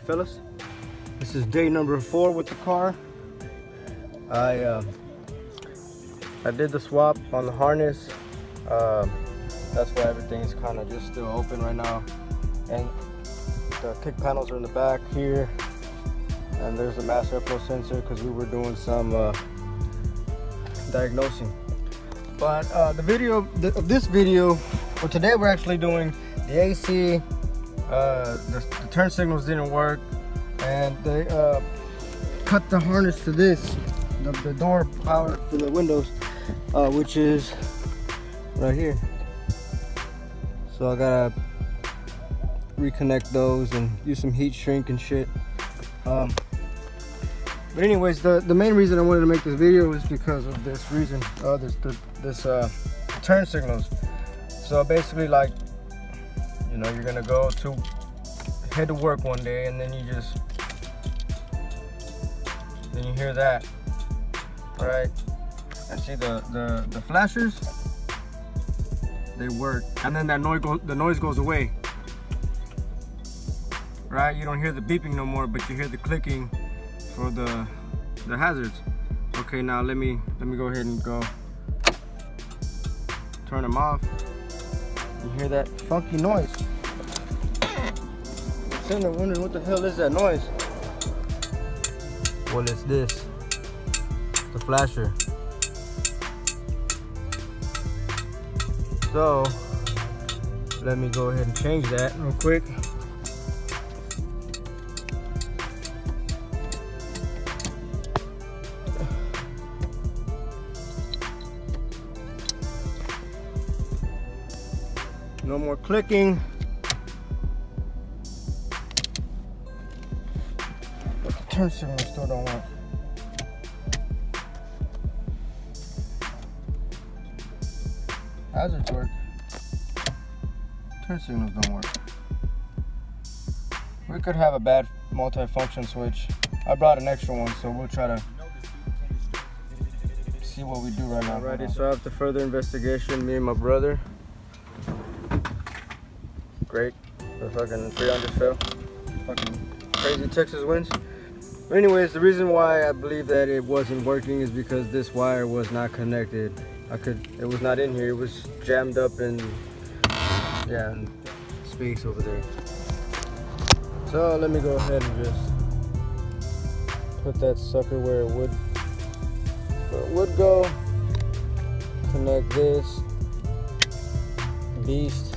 fellas. This is day number 4 with the car. I did the swap on the harness. That's why everything's kind of just still open right now. And the kick panels are in the back here. And there's a mass airflow sensor because we were doing some diagnosing. But this video, well, today we're actually doing the AC. The turn signals didn't work, and they cut the harness to this, the door power for the windows, which is right here. So I gotta reconnect those and use some heat shrink and shit. But anyways, the main reason I wanted to make this video is because of this reason. This turn signals. So basically, like, you know, you're gonna head to work one day, and then you hear that, right? And see the flashers, they work, and then the noise goes away, right? You don't hear the beeping no more, but you hear the clicking for the hazards. Okay, now let me go ahead and turn them off. You hear that funky noise. I'm sitting there wondering, what the hell is that noise? Well, it's this, the flasher. So let me go ahead and change that real quick. No more clicking. But the turn signals still don't work. Hazards work. Turn signals don't work. We could have a bad multi-function switch. I brought an extra one, so we'll try to see what we do right now. Alrighty, so after further investigation, me and my brother, great, the fucking 300 fell. Fucking crazy Texas winds. But anyways, the reason why I believe that it wasn't working is because this wire was not connected. It was not in here. It was jammed up in, yeah, in space over there. So let me go ahead and just put that sucker where it would go. Connect this beast.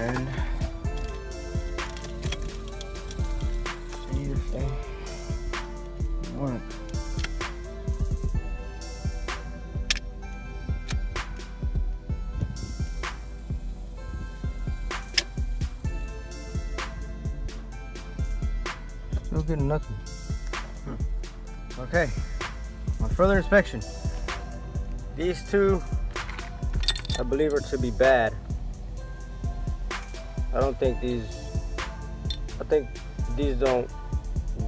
And see if they work. Still getting nothing. Okay, on further inspection, these two I believe are to be bad. I think these don't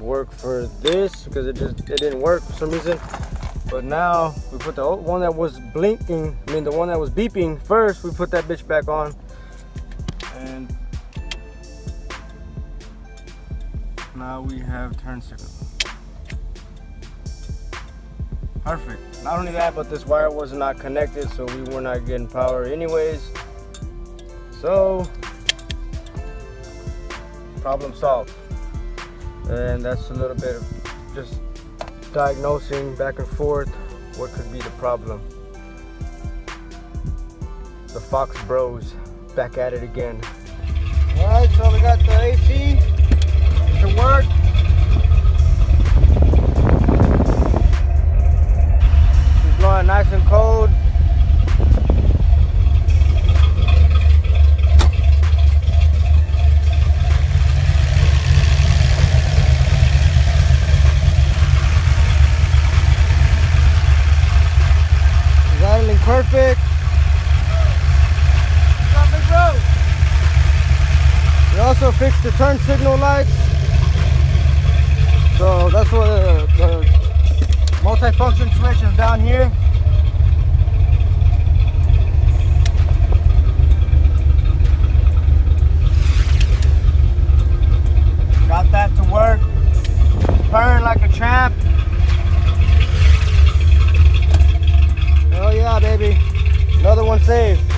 work for this because it didn't work for some reason. But now we put the one that was blinking, the one that was beeping first, we put that bitch back on, and now we have turn signal. Perfect. Not only that, but this wire was not connected, so we were not getting power anyways. So problem solved. And that's a little bit of just diagnosing back and forth what could be the problem. The Fox Bros back at it again. Alright, so we got the AC to work. It's blowing nice and cold. Perfect. We also fixed the turn signal lights. So that's what the multi-function switch is down here. one saved.